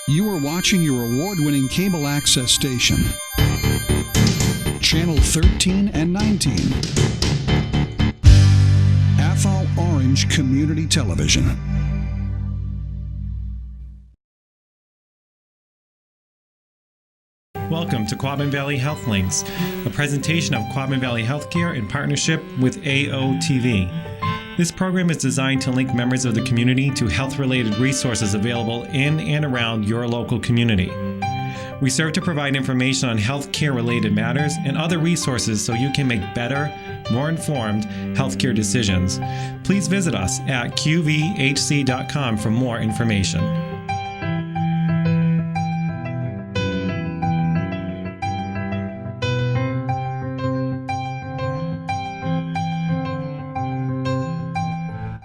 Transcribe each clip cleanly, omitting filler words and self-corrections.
You are watching your award-winning cable access station, Channel 13 and 19, Athol Orange Community Television. Welcome to Quabbin Valley Health Links, a presentation of Quabbin Valley Healthcare in partnership with AOTV. This program is designed to link members of the community to health-related resources available in and around your local community. We serve to provide information on healthcare-related matters and other resources so you can make better, more informed healthcare decisions. Please visit us at qvhc.com for more information.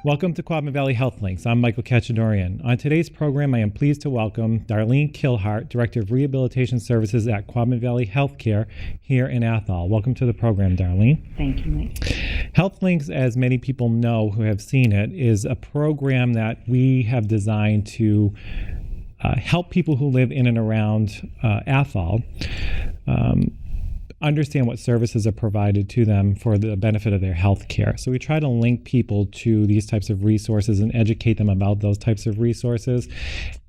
Welcome to Quabbin Valley Health Links. I'm Michael Cacciadorian. On today's program, I am pleased to welcome Darlene Kilhart, Director of Rehabilitation Services at Quabbin Valley Healthcare here in Athol. Welcome to the program, Darlene. Thank you, Mike. Health Links, as many people know who have seen it, is a program that we have designed to help people who live in and around Athol understand what services are provided to them for the benefit of their health care. So we try to link people to these types of resources and educate them about those types of resources.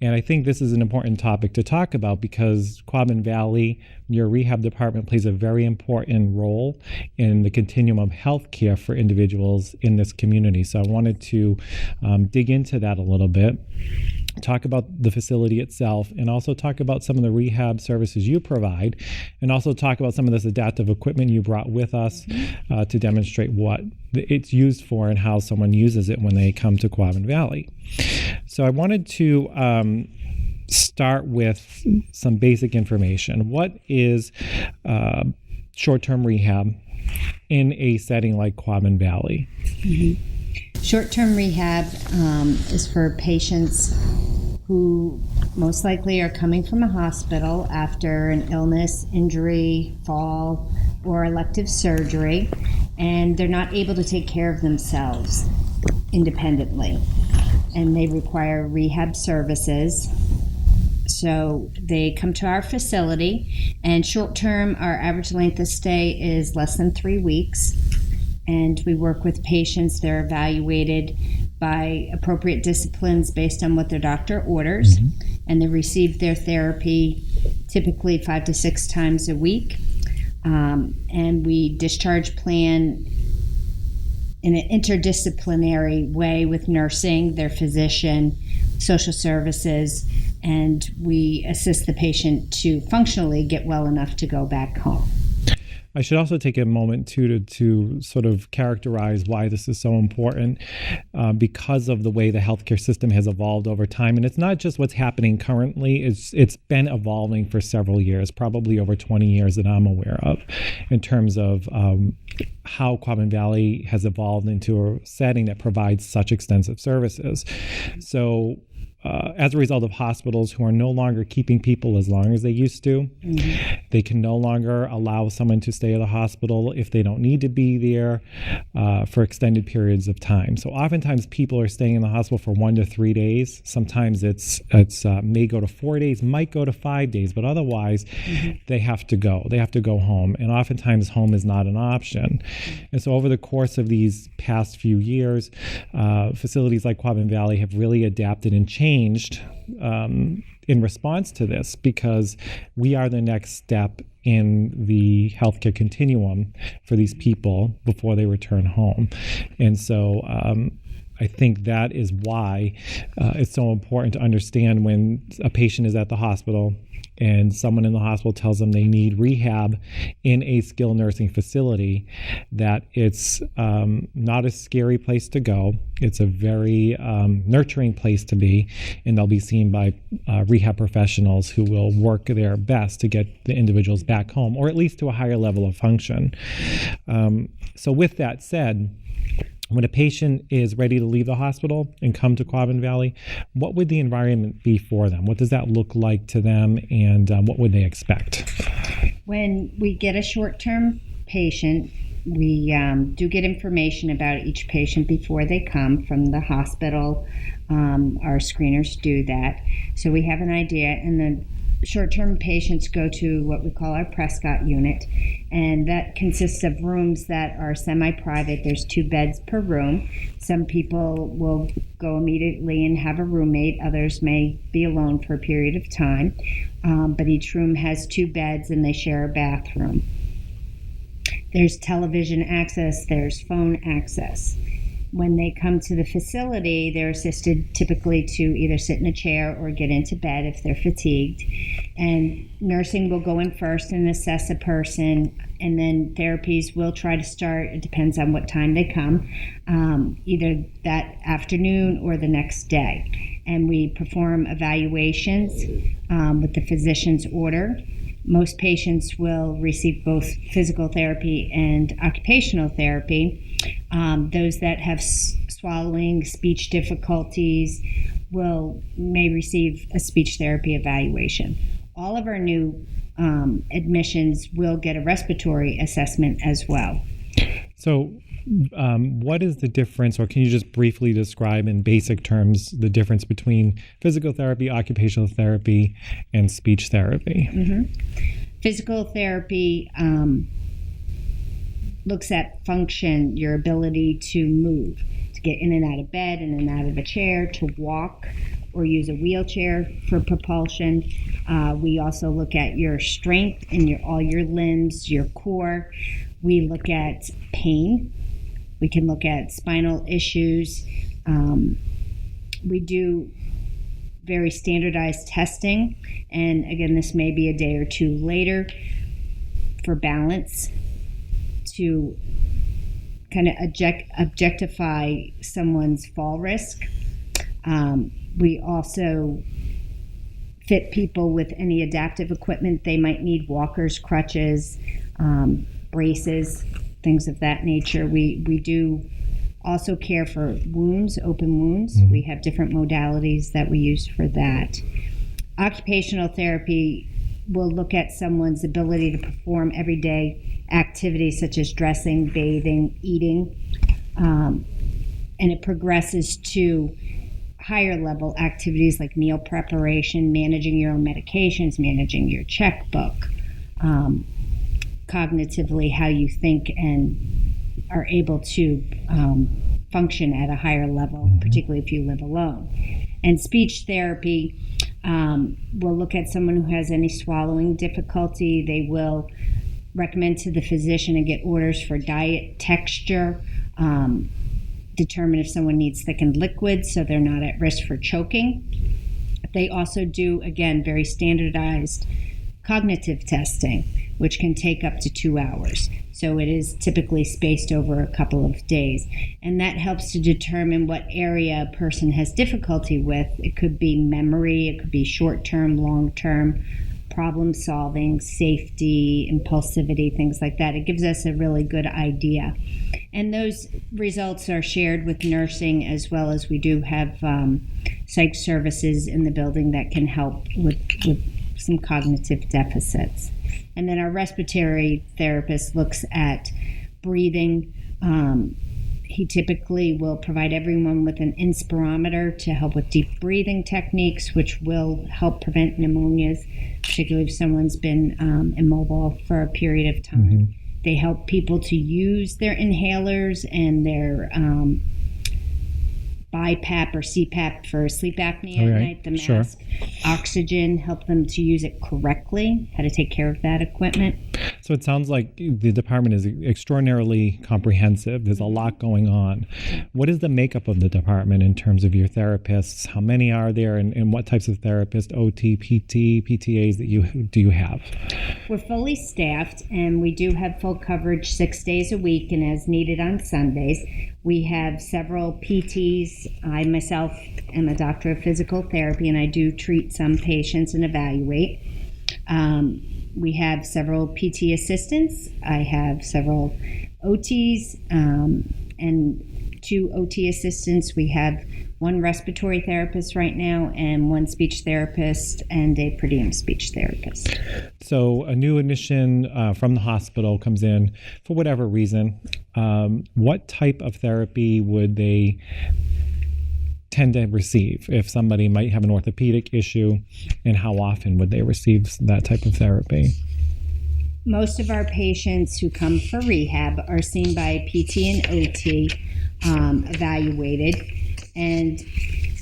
And I think this is an important topic to talk about because Quabbin Valley, your rehab department, plays a very important role in the continuum of health care for individuals in this community. So I wanted to dig into that a little bit, talk about the facility itself, and also talk about some of the rehab services you provide, and also talk about some of this adaptive equipment you brought with us to demonstrate what it's used for and how someone uses it when they come to Quabbin Valley. So I wanted to start with some basic information. What is short-term rehab in a setting like Quabbin Valley? Mm-hmm. Short-term rehab is for patients who most likely are coming from a hospital after an illness, injury, fall, or elective surgery, and they're not able to take care of themselves independently, and they require rehab services. So they come to our facility, and short-term, our average length of stay is less than 3 weeks. And we work with patients. They're evaluated by appropriate disciplines based on what their doctor orders. Mm-hmm. And they receive their therapy typically 5 to 6 times a week. And we discharge plan in an interdisciplinary way with nursing, their physician, social services, and we assist the patient to functionally get well enough to go back home. I should also take a moment to sort of characterize why this is so important because of the way the healthcare system has evolved over time. And it's not just what's happening currently, it's been evolving for several years, probably over 20 years that I'm aware of, in terms of how Quabbin Valley has evolved into a setting that provides such extensive services. So as a result of hospitals who are no longer keeping people as long as they used to, mm-hmm. They can no longer allow someone to stay at a hospital if they don't need to be there for extended periods of time. So oftentimes people are staying in the hospital for 1 to 3 days. Sometimes it's may go to 4 days, might go to 5 days, but otherwise mm-hmm. They have to go. They have to go home, and oftentimes home is not an option. And so over the course of these past few years, facilities like Quabbin Valley have really adapted and changed in response to this, because we are the next step in the healthcare continuum for these people before they return home. And so I think that is why it's so important to understand when a patient is at the hospital and someone in the hospital tells them they need rehab in a skilled nursing facility, that it's not a scary place to go. It's a very nurturing place to be, and they'll be seen by rehab professionals who will work their best to get the individuals back home, or at least to a higher level of function. So with that said, when a patient is ready to leave the hospital and come to Quabbin Valley, what would the environment be for them? What does that look like to them, and what would they expect? When we get a short-term patient, We do get information about each patient before they come from the hospital. Our screeners do that. So we have an idea, and the short-term patients go to what we call our Prescott unit, and that consists of rooms that are semi-private. There's 2 beds per room. Some people will go immediately and have a roommate. Others may be alone for a period of time, but each room has 2 beds and they share a bathroom. There's television access, there's phone access. When they come to the facility, they're assisted typically to either sit in a chair or get into bed if they're fatigued. And nursing will go in first and assess a person, and then therapies will try to start. It depends on what time they come, either that afternoon or the next day. And we perform evaluations with the physician's order. Most patients will receive both physical therapy and occupational therapy. Those that have swallowing, speech difficulties may receive a speech therapy evaluation. All of our new admissions will get a respiratory assessment as well. So what is the difference, or can you just briefly describe in basic terms the difference between physical therapy, occupational therapy, and speech therapy? Mm-hmm. Physical therapy looks at function, your ability to move, to get in and out of bed, in and out of a chair, to walk or use a wheelchair for propulsion. We also look at your strength in all your limbs, your core. We look at pain. We can look at spinal issues. We do very standardized testing, and again, this may be a day or 2 later, for balance, to kind of objectify someone's fall risk. We also fit people with any adaptive equipment they might need: walkers, crutches, braces, things of that nature. We do also care for wounds, open wounds. Mm-hmm. We have different modalities that we use for that. Occupational therapy will look at someone's ability to perform everyday activities such as dressing, bathing, eating, and it progresses to higher level activities like meal preparation, managing your own medications, managing your checkbook, cognitively how you think and are able to function at a higher level, particularly if you live alone. And speech therapy will look at someone who has any swallowing difficulty. They will recommend to the physician and get orders for diet, texture, determine if someone needs thickened liquids so they're not at risk for choking. They also do, again, very standardized cognitive testing, which can take up to 2 hours. So it is typically spaced over a couple of days. And that helps to determine what area a person has difficulty with. It could be memory, it could be short-term, long-term, problem solving, safety, impulsivity, things like that. It gives us a really good idea. And those results are shared with nursing, as well as we do have psych services in the building that can help with some cognitive deficits. And then our respiratory therapist looks at breathing. He typically will provide everyone with an inspirometer to help with deep breathing techniques, which will help prevent pneumonias, particularly if someone's been immobile for a period of time. Mm-hmm. They help people to use their inhalers and their BiPAP or CPAP for sleep apnea at night, the mask. Sure. Oxygen, help them to use it correctly, how to take care of that equipment. So it sounds like the department is extraordinarily comprehensive. There's a lot going on. What is the makeup of the department in terms of your therapists? How many are there, and what types of therapists, OT, PT, PTAs do you have? We're fully staffed, and we do have full coverage 6 days a week and as needed on Sundays. We have several PTs. I myself am a doctor of physical therapy, and I do treat some patients and evaluate. We have several PT assistants. I have several OTs, and 2 OT assistants. We have 1 respiratory therapist right now and 1 speech therapist and a per diem speech therapist. So a new admission from the hospital comes in for whatever reason. What type of therapy would they tend to receive if somebody might have an orthopedic issue, and how often would they receive that type of therapy? Most of our patients who come for rehab are seen by PT and OT, evaluated, and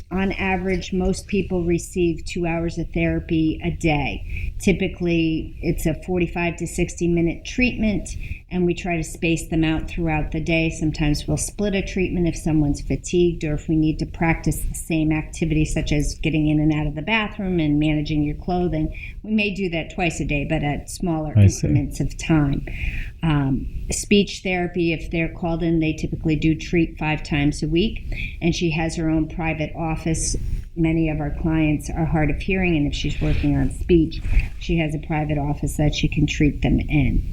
on average, most people receive 2 hours of therapy a day. Typically, it's a 45 to 60-minute treatment, and we try to space them out throughout the day. Sometimes we'll split a treatment if someone's fatigued or if we need to practice the same activity, such as getting in and out of the bathroom and managing your clothing. We may do that twice a day, but at smaller increments of time. Speech therapy, if they're called in, they typically do treat 5 times a week, and she has her own private office. Many of our clients are hard of hearing, and if she's working on speech, she has a private office that she can treat them in.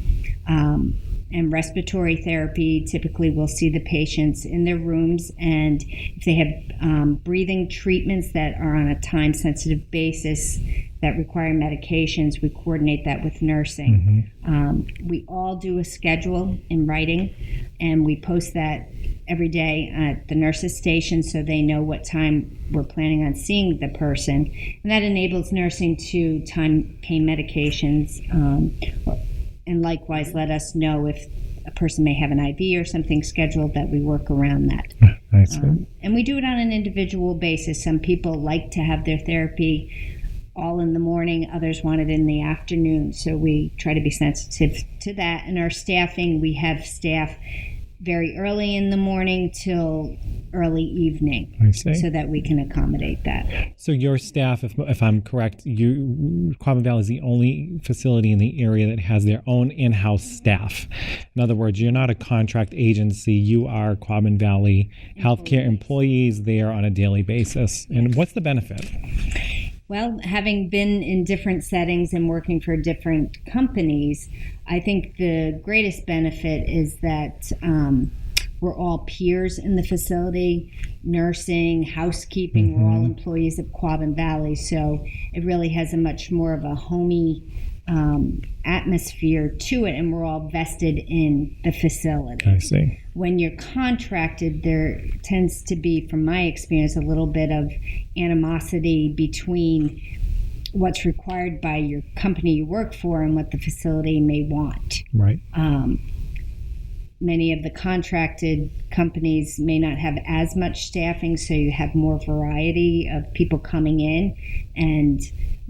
And respiratory therapy, typically we'll see the patients in their rooms, and if they have breathing treatments that are on a time-sensitive basis that require medications, we coordinate that with nursing. We all do a schedule in writing, and we post that every day at the nurse's station so they know what time we're planning on seeing the person. And that enables nursing to time pain medications, and likewise let us know if a person may have an IV or something scheduled that we work around that. And we do it on an individual basis. Some people like to have their therapy all in the morning, others want it in the afternoon, so we try to be sensitive to that. And our staffing, we have staff very early in the morning till early evening, so that we can accommodate that. So your staff, if I'm correct, Quabbin Valley is the only facility in the area that has their own in-house staff. In other words, you're not a contract agency. You are Quabbin Valley healthcare employees there on a daily basis. And what's the benefit? Well, having been in different settings and working for different companies, I think the greatest benefit is that we're all peers in the facility, nursing, housekeeping, we're all employees of Quabbin Valley, so it really has a much more of a homey atmosphere to it, and we're all vested in the facility. I see. When you're contracted, there tends to be, from my experience, a little bit of animosity between what's required by your company you work for and what the facility may want. Right. Many of the contracted companies may not have as much staffing, so you have more variety of people coming in, and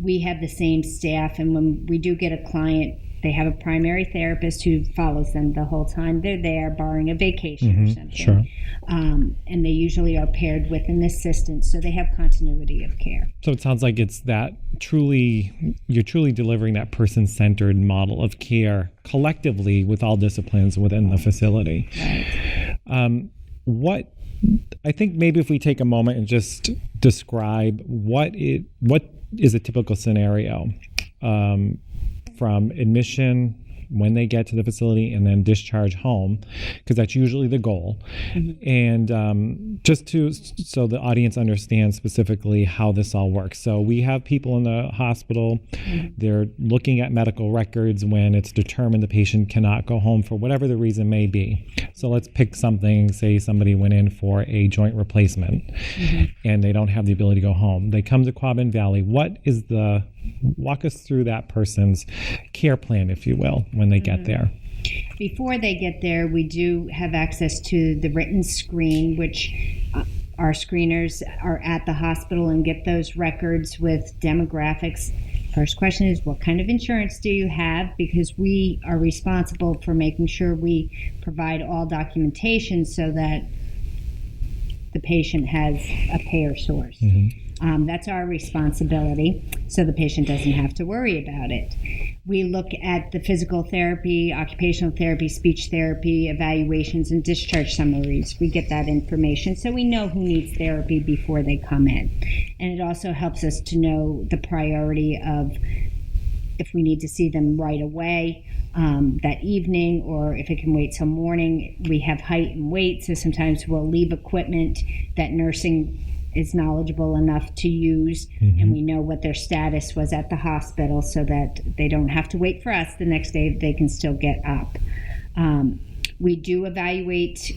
we have the same staff. And when we do get a client, they have a primary therapist who follows them the whole time they're there, barring a vacation or something. Sure. And they usually are paired with an assistant, so they have continuity of care. So it sounds like it's that you're truly delivering that person-centered model of care collectively with all disciplines within the facility. Right. I think maybe if we take a moment and just describe what is a typical scenario from admission, when they get to the facility, and then discharge home, because that's usually the goal. And just so the audience understands specifically how this all works. So we have people in the hospital, they're looking at medical records when it's determined the patient cannot go home for whatever the reason may be. So let's pick something, say somebody went in for a joint replacement and they don't have the ability to go home. They come to Quabbin Valley. Walk us through that person's care plan, if you will, when they get there. Before they get there, we do have access to the written screen, which our screeners are at the hospital and get those records with demographics. First question is, what kind of insurance do you have? Because we are responsible for making sure we provide all documentation so that the patient has a payer source. That's our responsibility, so the patient doesn't have to worry about it. We look at the physical therapy, occupational therapy, speech therapy, evaluations, and discharge summaries. We get that information, so we know who needs therapy before they come in. And it also helps us to know the priority of if we need to see them right away that evening, or if it can wait till morning. We have height and weight, so sometimes we'll leave equipment that nursing is knowledgeable enough to use, and we know what their status was at the hospital so that they don't have to wait for us the next day. They can still get up. We do evaluate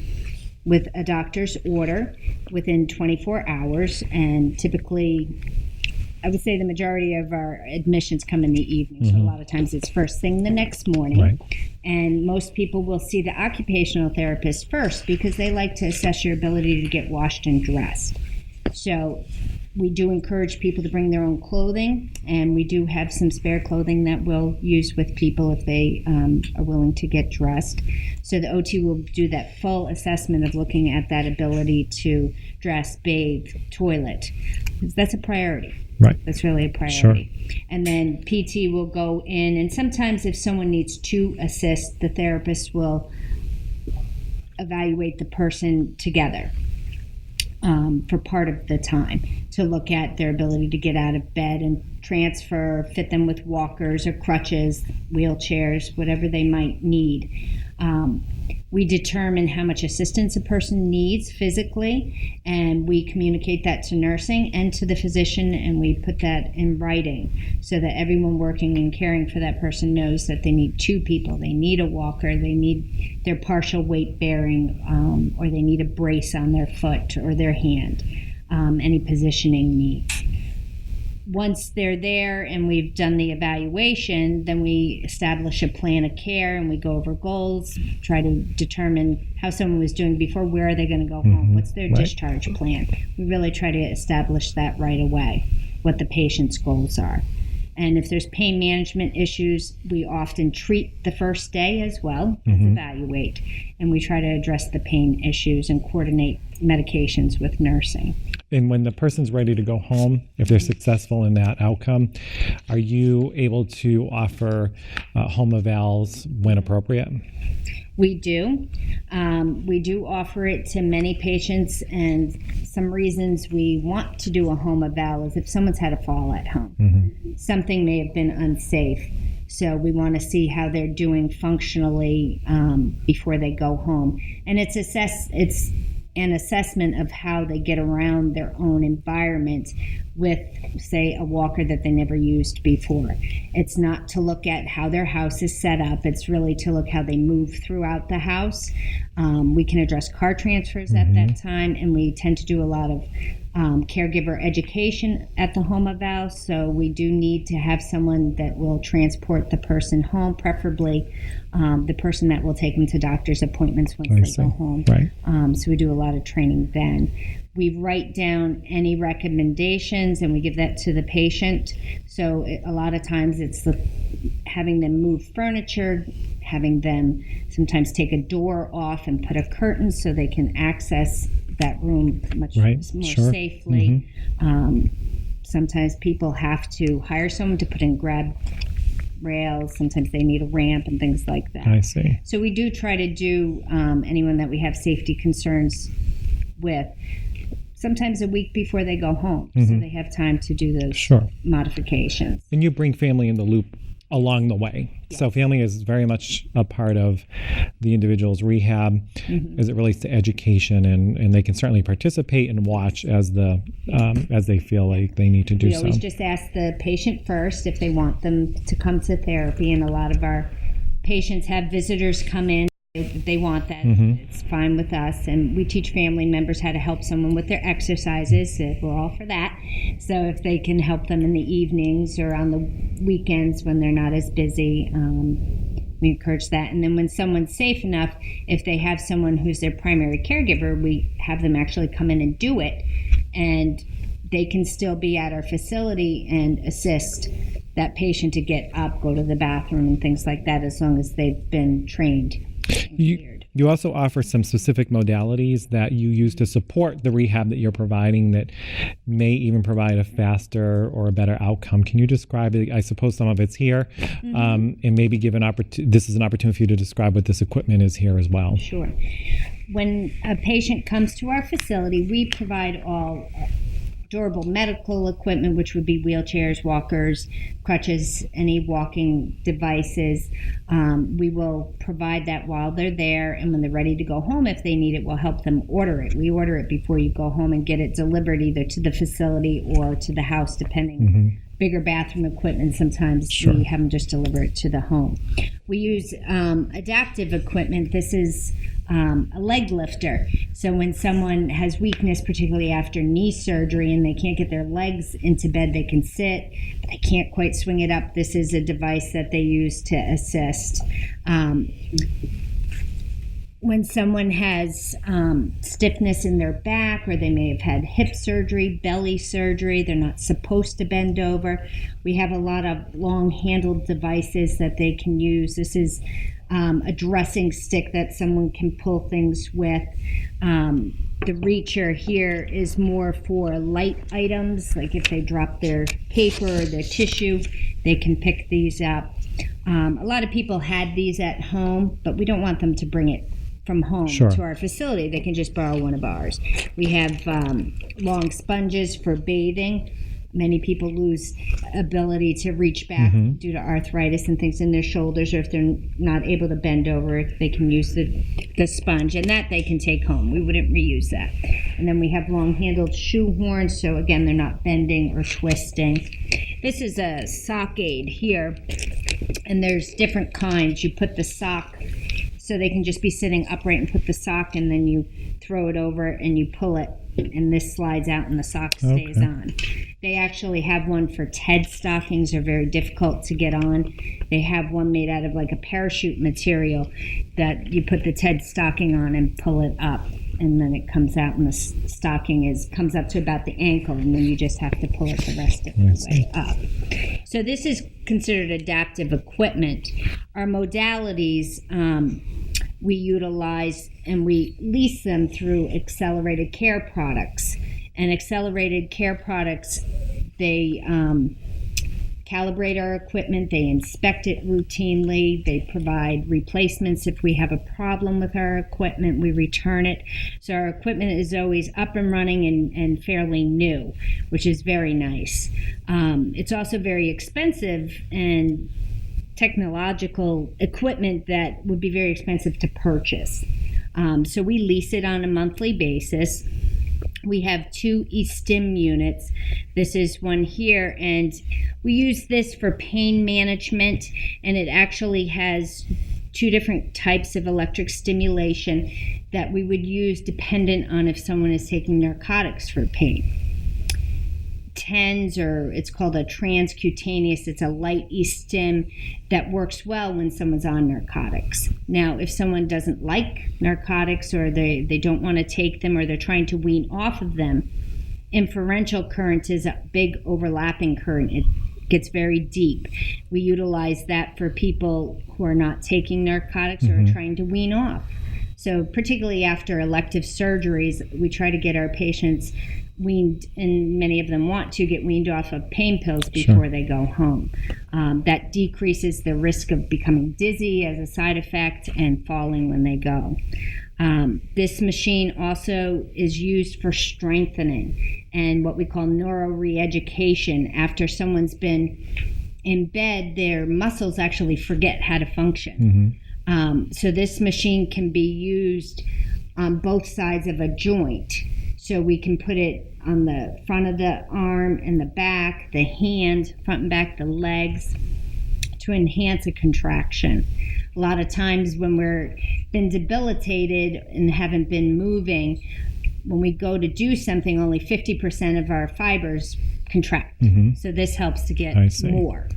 with a doctor's order within 24 hours, and typically, I would say the majority of our admissions come in the evening, so a lot of times it's first thing the next morning. Right. And most people will see the occupational therapist first because they like to assess your ability to get washed and dressed. So we do encourage people to bring their own clothing, and we do have some spare clothing that we'll use with people if they are willing to get dressed. So the OT will do that full assessment of looking at that ability to dress, bathe, toilet. That's a priority. Right. That's really a priority. Sure. And then PT will go in, and sometimes if someone needs to assist, the therapist will evaluate the person together for part of the time to look at their ability to get out of bed and transfer, fit them with walkers or crutches, wheelchairs, whatever they might need. We determine how much assistance a person needs physically, and we communicate that to nursing and to the physician, and we put that in writing so that everyone working and caring for that person knows that they need two people. They need a walker, they need their partial weight bearing, or they need a brace on their foot or their hand, any positioning needs. Once they're there and we've done the evaluation, then we establish a plan of care and we go over goals, try to determine how someone was doing before, where are they going to go home, what's their discharge plan. We really try to establish that right away, what the patient's goals are. And if there's pain management issues, we often treat the first day as well as evaluate. And we try to address the pain issues and coordinate medications with nursing. And when the person's ready to go home, if they're successful in that outcome, are you able to offer home evals when appropriate? We do. We do offer it to many patients, and some reasons we want to do a home eval is if someone's had a fall at home. Something may have been unsafe. So we want to see how they're doing functionally before they go home. And it's an assessment of how they get around their own environment with, say, a walker that they never used before. It's not to look at how their house is set up. It's really to look how they move throughout the house. We can address car transfers at that time, and we tend to do a lot of caregiver education at the home eval. So we do need to have someone that will transport the person home, preferably the person that will take them to doctor's appointments once they go home. Right. So we do a lot of training then. We write down any recommendations and we give that to the patient. So a lot of times it's having them move furniture, having them sometimes take a door off and put a curtain so they can access that room much more safely. Sometimes people have to hire someone to put in grab rails. Sometimes they need a ramp and things like that. I see. So we do try to do anyone that we have safety concerns with, sometimes a week before they go home, so they have time to do those modifications. And you bring family in the loop along the way. Yes. So family is very much a part of the individual's rehab as it relates to education, and they can certainly participate and watch as they feel like they need to do so. We always just ask the patient first if they want them to come to therapy, and a lot of our patients have visitors come in. If they want that, it's fine with us. And we teach family members how to help someone with their exercises. We're all for that. So if they can help them in the evenings or on the weekends when they're not as busy, we encourage that. And then when someone's safe enough, if they have someone who's their primary caregiver, we have them actually come in and do it. And they can still be at our facility and assist that patient to get up, go to the bathroom, and things like that, as long as they've been trained. You also offer some specific modalities that you use to support the rehab that you're providing that may even provide a faster or a better outcome. Can you describe it? I suppose some of it's here, and maybe give this is an opportunity for you to describe what this equipment is here as well. Sure. When a patient comes to our facility, we provide all durable medical equipment, which would be wheelchairs, walkers, crutches, any walking devices. We will provide that while they're there, and when they're ready to go home, if they need it, we'll help them order it. We order it before you go home and get it delivered either to the facility or to the house, depending. Bigger bathroom equipment, sometimes we have them just deliver it to the home. We use adaptive equipment. This is a leg lifter. So when someone has weakness, particularly after knee surgery, and they can't get their legs into bed, they can sit, but they can't quite swing it up. This is a device that they use to assist. When someone has stiffness in their back, or they may have had hip surgery, belly surgery, they're not supposed to bend over, we have a lot of long-handled devices that they can use. This is a dressing stick that someone can pull things with. The reacher here is more for light items, like if they drop their paper or their tissue, they can pick these up. A lot of people had these at home, but we don't want them to bring it from home to our facility. They can just borrow one of ours. We have long sponges for bathing. Many people lose ability to reach back due to arthritis and things in their shoulders, or if they're not able to bend over, they can use the sponge, and that they can take home. We wouldn't reuse that. And then we have long-handled shoe horns, so again, they're not bending or twisting. This is a sock aid here, and there's different kinds. You put the sock, so they can just be sitting upright, and put the sock, and then you throw it over and you pull it, and this slides out and the sock stays on. They actually have one for TED stockings. They're very difficult to get on. They have one made out of like a parachute material that you put the TED stocking on and pull it up, and then it comes out, and the stocking comes up to about the ankle, and then you just have to pull it the rest of the way up. So this is considered adaptive equipment. Our modalities, we utilize and we lease them through Accelerated Care Products. And Accelerated Care Products, they calibrate our equipment, they inspect it routinely, they provide replacements if we have a problem with our equipment, we return it. So our equipment is always up and running and fairly new, which is very nice. It's also very expensive and technological equipment that would be very expensive to purchase. So we lease it on a monthly basis. We have 2 eStim units. This is one here, and we use this for pain management, and it actually has 2 different types of electric stimulation that we would use dependent on if someone is taking narcotics for pain. TENS, or it's called a transcutaneous, it's a light eStim that works well when someone's on narcotics. Now, if someone doesn't like narcotics, or they don't want to take them, or they're trying to wean off of them, inferential current is a big overlapping current. It gets very deep. We utilize that for people who are not taking narcotics or are trying to wean off. So particularly after elective surgeries, we try to get our patients weaned, and many of them want to get weaned off of pain pills before they go home. That decreases the risk of becoming dizzy as a side effect and falling when they go. This machine also is used for strengthening and what we call neuro-re-education. After someone's been in bed, their muscles actually forget how to function. So this machine can be used on both sides of a joint. So we can put it on the front of the arm and the back, the hand, front and back, the legs, to enhance a contraction. A lot of times when we're been debilitated and haven't been moving, when we go to do something, only 50% of our fibers contract. So this helps to get more.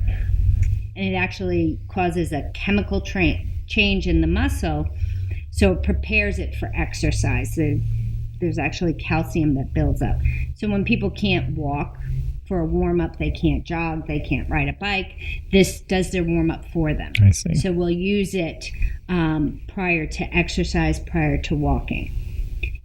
And it actually causes a chemical change in the muscle, so it prepares it for exercise. There's actually calcium that builds up. So when people can't walk for a warm-up, they can't jog, they can't ride a bike, this does their warm-up for them. I see. So we'll use it prior to exercise, prior to walking.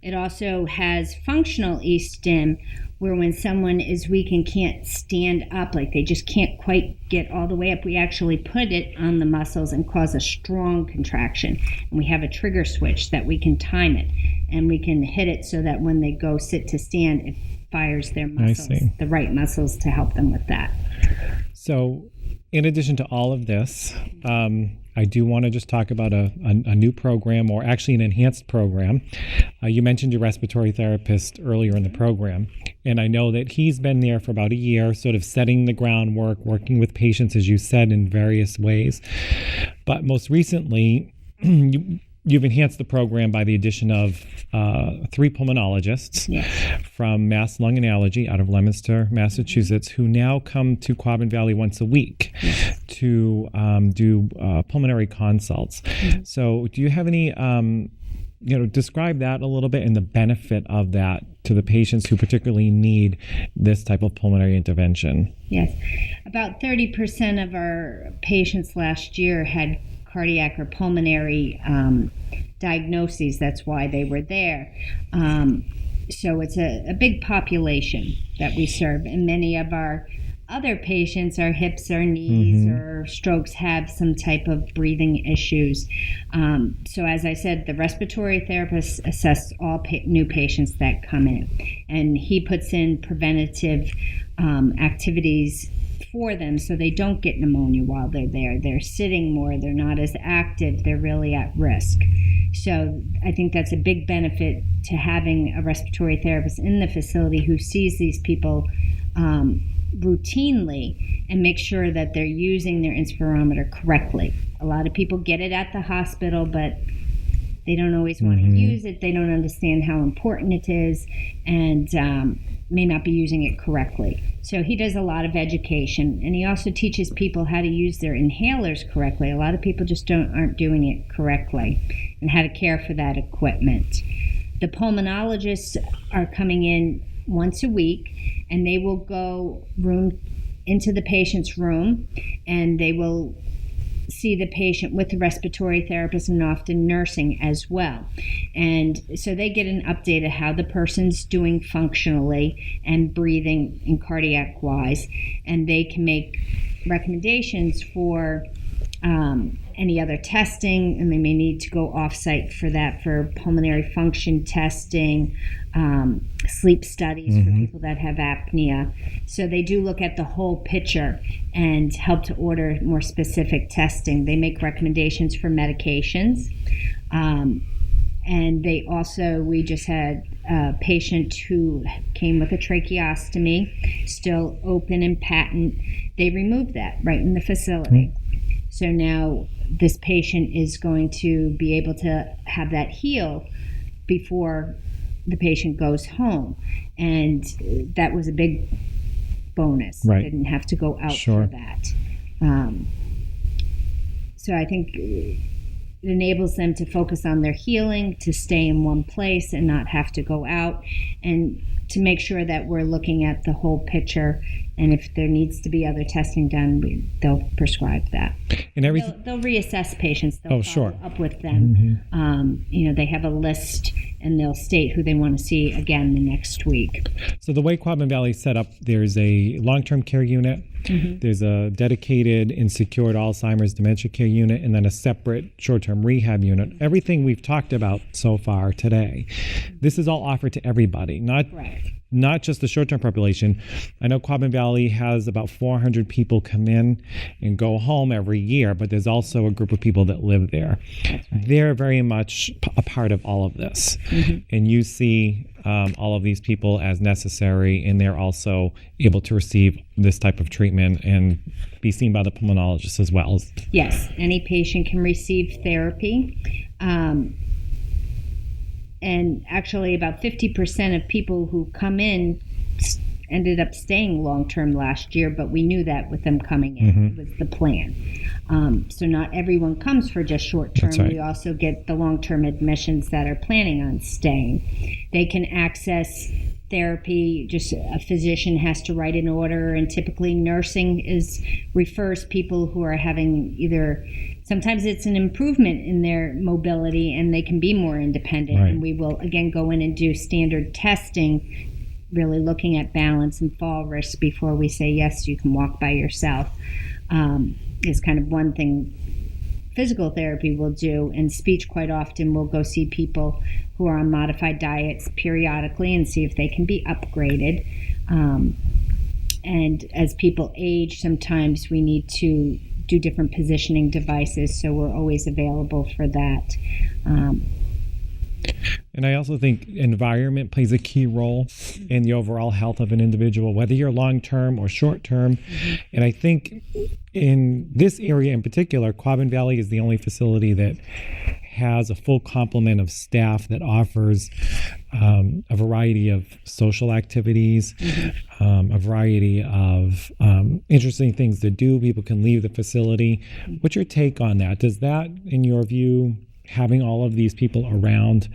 It also has functional eStim, where when someone is weak and can't stand up, like they just can't quite get all the way up, we actually put it on the muscles and cause a strong contraction. And we have a trigger switch that we can time it, and we can hit it so that when they go sit to stand, it fires their I muscles, see. the right muscles to help them with that. So, in addition to all of this, I do want to just talk about a new program, or actually an enhanced program. You mentioned your respiratory therapist earlier in the program, and I know that he's been there for about a year, sort of setting the groundwork, working with patients, as you said, in various ways. But most recently, you've enhanced the program by the addition of 3 pulmonologists from Mass Lung and Allergy out of Leominster, Massachusetts, who now come to Quabbin Valley once a week to do pulmonary consults. So do you have any, describe that a little bit and the benefit of that to the patients who particularly need this type of pulmonary intervention? Yes. About 30% of our patients last year had cardiac or pulmonary diagnoses. That's why they were there. So it's a big population that we serve, and many of our other patients, our hips or knees or strokes, have some type of breathing issues. So as I said, the respiratory therapist assesses all new patients that come in, and he puts in preventative activities for them so they don't get pneumonia while they're there. They're sitting more, they're not as active, they're really at risk. So I think that's a big benefit to having a respiratory therapist in the facility who sees these people routinely and make sure that they're using their inspirometer correctly. A lot of people get it at the hospital, but they don't always want to use it. They don't understand how important it is, and may not be using it correctly. So he does a lot of education, and he also teaches people how to use their inhalers correctly. A lot of people just aren't doing it correctly, and how to care for that equipment. The pulmonologists are coming in once a week, and they will go into the patient's room, and they will see the patient with the respiratory therapist and often nursing as well. And so they get an update of how the person's doing functionally and breathing and cardiac wise, and they can make recommendations for any other testing, and they may need to go off-site for that, for pulmonary function testing, sleep studies for people that have apnea. So they do look at the whole picture and help to order more specific testing. They make recommendations for medications. And they also, we just had a patient who came with a tracheostomy, still open and patent. They removed that right in the facility. So now this patient is going to be able to have that heal before the patient goes home. And that was a big bonus. Right. Didn't have to go out for that. So I think it enables them to focus on their healing, to stay in one place and not have to go out, and to make sure that we're looking at the whole picture. And if there needs to be other testing done, they'll prescribe that. And they'll reassess patients. They'll follow up with them. They have a list, and they'll state who they want to see again the next week. So the way Quabbin Valley is set up, there's a long-term care unit, there's a dedicated and secured Alzheimer's dementia care unit, and then a separate short-term rehab unit. Everything we've talked about so far today, this is all offered to everybody, not just the short-term population. I know Quabbin Valley has about 400 people come in and go home every year, but there's also a group of people that live there. They're very much a part of all of this. And you see all of these people as necessary, and they're also able to receive this type of treatment and be seen by the pulmonologist as well. Yes, any patient can receive therapy. And actually about 50% of people who come in ended up staying long-term last year, but we knew that with them coming in. It was the plan. So not everyone comes for just short-term. Right. We also get the long-term admissions that are planning on staying. They can access therapy, just a physician has to write an order, and typically nursing refers people who are having sometimes it's an improvement in their mobility and they can be more independent. Right. And we will again go in and do standard testing, really looking at balance and fall risk before we say, yes, you can walk by yourself. Is kind of one thing physical therapy will do, and speech quite often will go see people who are on modified diets periodically and see if they can be upgraded. And as people age, sometimes we need to do different positioning devices, so we're always available for that. And I also think environment plays a key role in the overall health of an individual, whether you're long-term or short-term. And I think in this area in particular, Quabbin Valley is the only facility that has a full complement of staff that offers a variety of social activities, a variety of interesting things to do. People can leave the facility. What's your take on that? Does that, in your view, having all of these people around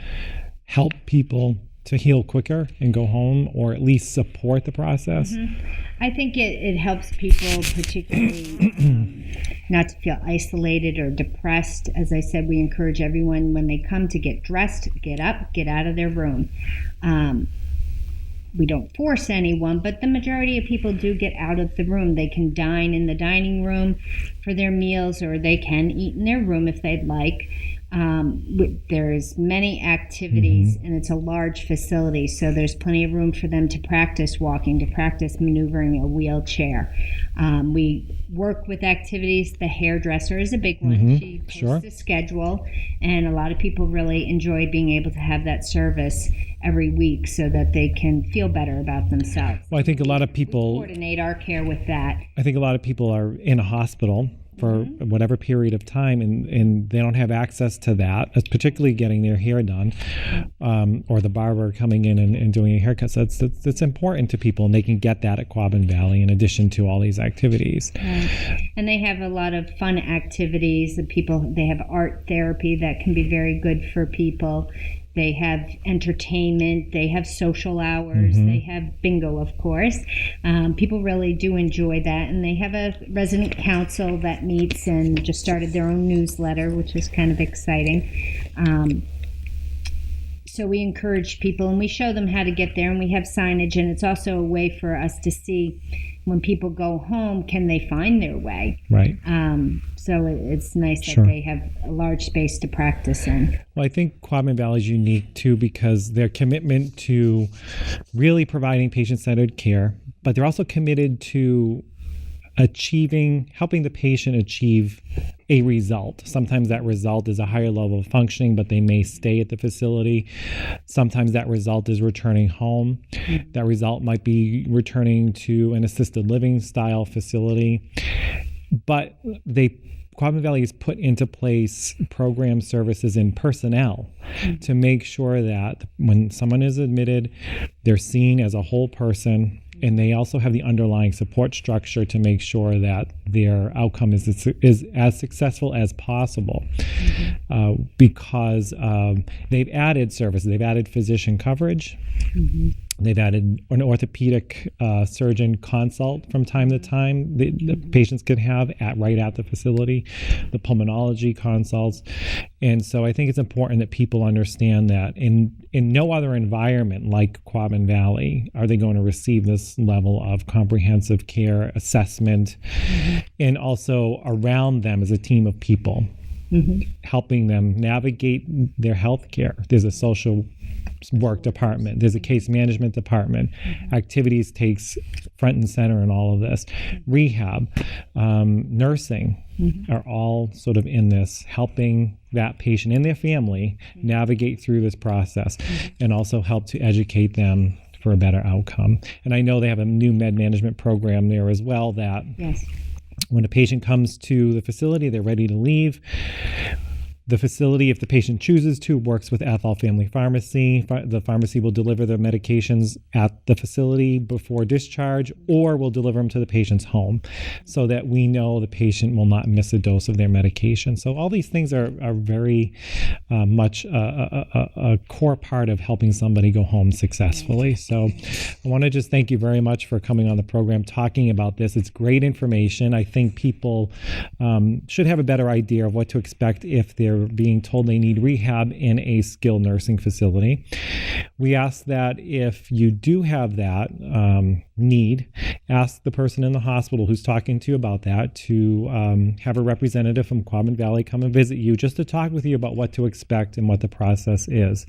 help people to heal quicker and go home, or at least support the process? I think it helps people particularly not to feel isolated or depressed. As I said, we encourage everyone when they come to get dressed, get up, get out of their room. We don't force anyone, but the majority of people do get out of the room. They can dine in the dining room for their meals, or they can eat in their room if they'd like. There's many activities, and it's a large facility, so there's plenty of room for them to practice walking, to practice maneuvering a wheelchair. We work with activities. The hairdresser is a big one. She posts a schedule, and a lot of people really enjoy being able to have that service every week so that they can feel better about themselves. Well, I think a lot of people coordinate our care with that. I think a lot of people are in a hospital for whatever period of time, and they don't have access to that, particularly getting their hair done, or the barber coming in and doing a haircut. So it's important to people, and they can get that at Quabbin Valley in addition to all these activities. Right. And they have a lot of fun activities. They have art therapy that can be very good for people. They have entertainment, they have social hours, they have bingo, of course. People really do enjoy that, and they have a resident council that meets and just started their own newsletter, which is kind of exciting. So we encourage people, and we show them how to get there, and we have signage, and it's also a way for us to see when people go home, can they find their way? Right. So it's nice that they have a large space to practice in. Well, I think Quabbin Valley is unique, too, because their commitment to really providing patient-centered care, but they're also committed to helping the patient achieve a result. Sometimes that result is a higher level of functioning, but they may stay at the facility. Sometimes that result is returning home. That result might be returning to an assisted living style facility. But Quabbin Valley has put into place program services and personnel to make sure that when someone is admitted, they're seen as a whole person. And they also have the underlying support structure to make sure that their outcome is as successful as possible, because they've added services. They've added physician coverage. They've added an orthopedic surgeon consult from time to time the patients could have right at the facility, the pulmonology consults. And so I think it's important that people understand that in no other environment like Quabbin Valley are they going to receive this level of comprehensive care, assessment, and also around them is a team of people helping them navigate their health care. There's a social work department, there's a case management department. Activities takes front and center in all of this. Rehab, nursing are all sort of in this, helping that patient and their family navigate through this process, and also help to educate them for a better outcome. And I know they have a new med management program there as well, that when a patient comes to the facility, they're ready to leave. The facility, if the patient chooses to, works with Athol Family Pharmacy. The pharmacy will deliver their medications at the facility before discharge, or will deliver them to the patient's home, so that we know the patient will not miss a dose of their medication. So all these things are very much a core part of helping somebody go home successfully. So I want to just thank you very much for coming on the program, talking about this. It's great information. I think people should have a better idea of what to expect if they're are being told they need rehab in a skilled nursing facility. We ask that if you do have that need, ask the person in the hospital who's talking to you about that to have a representative from Quabbin Valley come and visit you just to talk with you about what to expect and what the process is.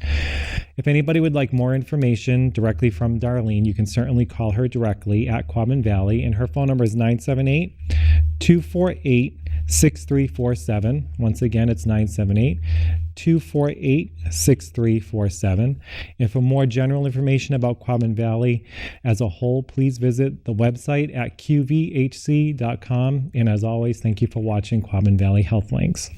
If anybody would like more information directly from Darlene, you can certainly call her directly at Quabbin Valley, and her phone number is 978-248-6347. Once again, it's 978-248-6347. And for more general information about Quabbin Valley as a whole, please visit the website at qvhc.com. And as always, thank you for watching Quabbin Valley Health Links.